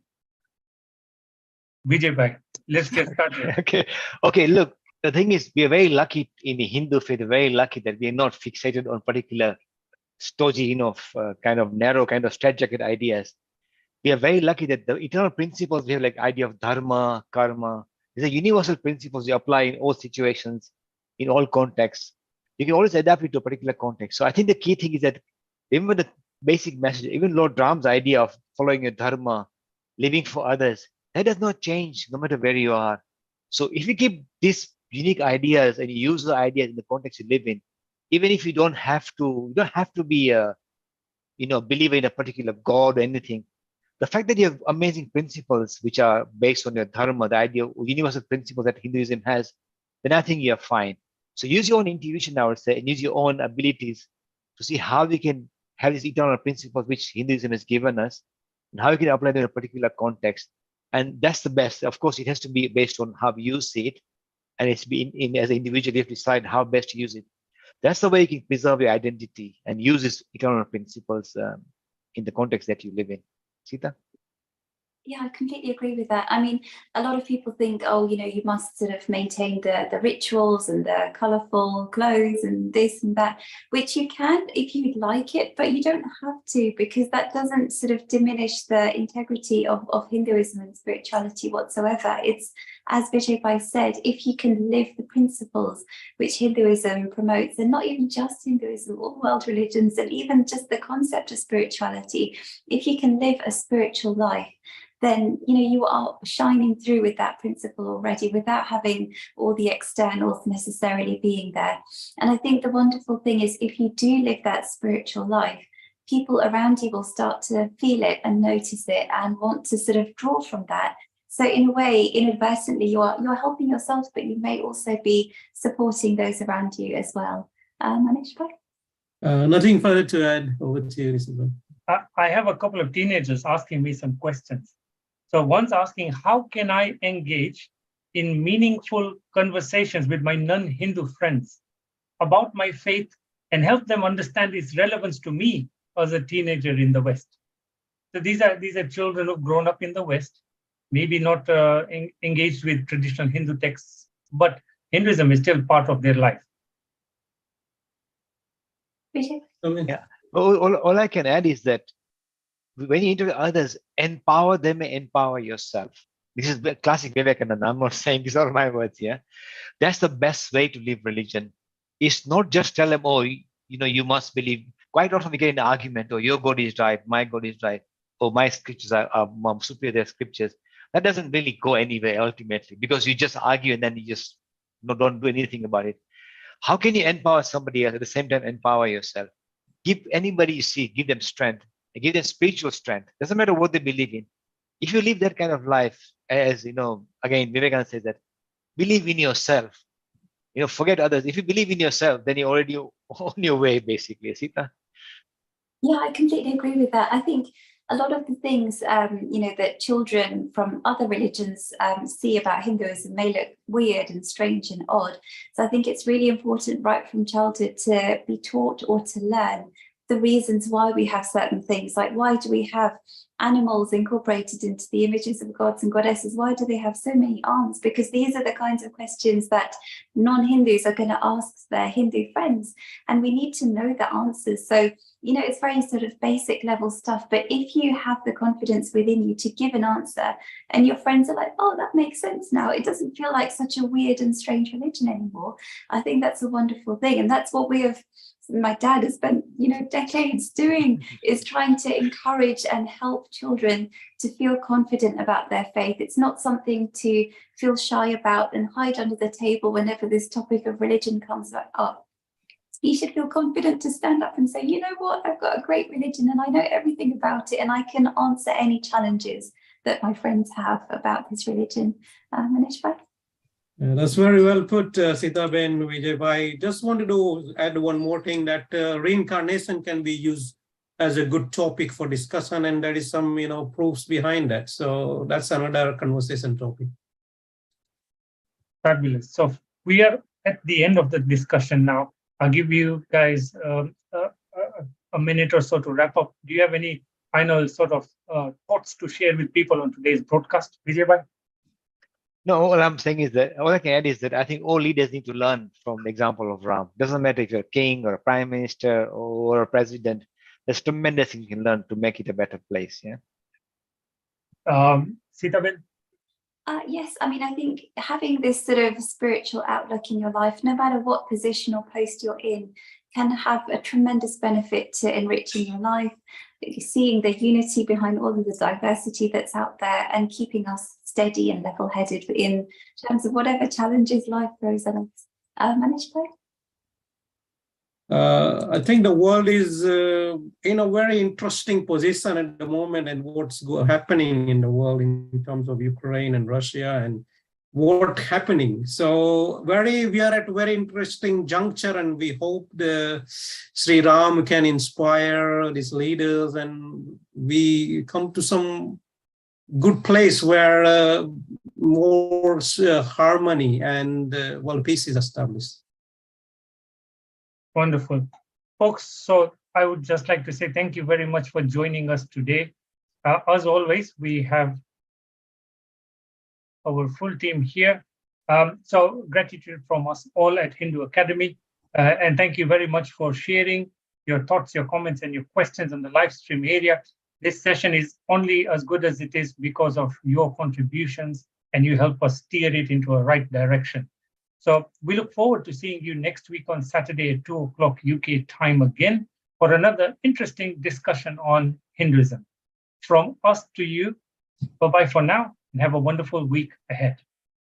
Vijay bhai, let's get started. Okay. Look, the thing is, we are very lucky in the Hindu faith. Very lucky that we are not fixated on particular stodgy, kind of narrow, kind of straitjacket ideas. We are very lucky that the eternal principles we have, like idea of dharma, karma, these are universal principles you apply in all situations, in all contexts. You can always adapt it to a particular context. So I think the key thing is that remember the basic message, even Lord Ram's idea of following your dharma, living for others, that does not change no matter where you are. So if you keep these unique ideas and you use the ideas in the context you live in, even if you don't have to be a believer in a particular god or anything. The fact that you have amazing principles which are based on your dharma, the idea of universal principles that Hinduism has, then I think you're fine. So use your own intuition, I would say, and use your own abilities to see how we can have these eternal principles which Hinduism has given us, and how we can apply them in a particular context. And that's the best. Of course, it has to be based on how you see it, and it's been as an individual, you have to decide how best to use it. That's the way you can preserve your identity and use these eternal principles in the context that you live in. Sita? Yeah, I completely agree with that. I mean, a lot of people think, oh, you must sort of maintain the rituals and the colourful clothes and this and that, which you can if you'd like it, but you don't have to, because that doesn't sort of diminish the integrity of Hinduism and spirituality whatsoever. It's, as Vijay Bhai said, if you can live the principles which Hinduism promotes, and not even just Hinduism, all world religions, and even just the concept of spirituality, if you can live a spiritual life, then you are shining through with that principle already without having all the externals necessarily being there. And I think the wonderful thing is, if you do live that spiritual life, people around you will start to feel it and notice it and want to sort of draw from that. So in a way, inadvertently, you're helping yourself, but you may also be supporting those around you as well. Manish bhai? Nothing further to add. Over to you, Nisabah. I have a couple of teenagers asking me some questions. So one's asking, how can I engage in meaningful conversations with my non-Hindu friends about my faith and help them understand its relevance to me as a teenager in the West? So these are children who've grown up in the West, maybe not engaged with traditional Hindu texts, but Hinduism is still part of their life. Yeah. All I can add is that when you interact with others, empower them and empower yourself. This is the classic Vivekananda. I'm not saying these are my words here. That's the best way to live religion. It's not just tell them, oh, you must believe. Quite often we get in an argument, oh, your God is right, my God is right, or my scriptures are superior than scriptures. That doesn't really go anywhere ultimately, because you just argue and then you just don't do anything about it. How can you empower somebody else at the same time empower yourself? Give anybody you see, give them strength. Give them spiritual strength. Doesn't matter what they believe in. If you live that kind of life, as again, Vivekananda says that, believe in yourself. Forget others. If you believe in yourself, then you're already on your way, basically. Sita? Yeah, I completely agree with that. I think a lot of the things, that children from other religions see about Hinduism may look weird and strange and odd. So I think it's really important right from childhood to be taught or to learn the reasons why we have certain things, like why do we have animals incorporated into the images of gods and goddesses? Why do they have so many arms? Because these are the kinds of questions that non-Hindus are going to ask their Hindu friends, and we need to know the answers. So, it's very sort of basic level stuff, but if you have the confidence within you to give an answer and your friends are like, oh, that makes sense now, it doesn't feel like such a weird and strange religion anymore. I think that's a wonderful thing, and that's what my dad has spent decades doing, is trying to encourage and help children to feel confident about their faith. It's not something to feel shy about and hide under the table whenever this topic of religion comes up. You should feel confident to stand up and say, you know what, I've got a great religion and I know everything about it and I can answer any challenges that my friends have about this religion. Manish bhai? That's very well put, Sitaben, Vijay. I just wanted to add one more thing, that reincarnation can be used as a good topic for discussion, and there is some, proofs behind that. So that's another conversation topic. Fabulous. So we are at the end of the discussion now. I'll give you guys a minute or so to wrap up. Do you have any final sort of thoughts to share with people on today's broadcast, Vijay bhai? No, all I'm saying is that all I can add is that I think all leaders need to learn from the example of Ram. Doesn't matter if you're a king or a prime minister or a president. There's tremendous things you can learn to make it a better place. Yeah. Sitaben? Yes, I mean, I think having this sort of spiritual outlook in your life, no matter what position or post you're in, can have a tremendous benefit to enriching your life, seeing the unity behind all of the diversity that's out there and keeping us steady and level-headed in terms of whatever challenges life throws at us. Manish bhai? I think the world is in a very interesting position at the moment, and what's happening in the world in terms of Ukraine and Russia and what's happening. So we are at a very interesting juncture, and we hope the Sri Ram can inspire these leaders and we come to some good place where more harmony and world peace is established. Wonderful. Folks, so I would just like to say thank you very much for joining us today. As always, we have our full team here. So gratitude from us all at Hindu Academy. And thank you very much for sharing your thoughts, your comments, and your questions on the live stream area. This session is only as good as it is because of your contributions, and you help us steer it into a right direction. So we look forward to seeing you next week on Saturday at 2 o'clock UK time again for another interesting discussion on Hinduism. From us to you, bye-bye for now, and have a wonderful week ahead.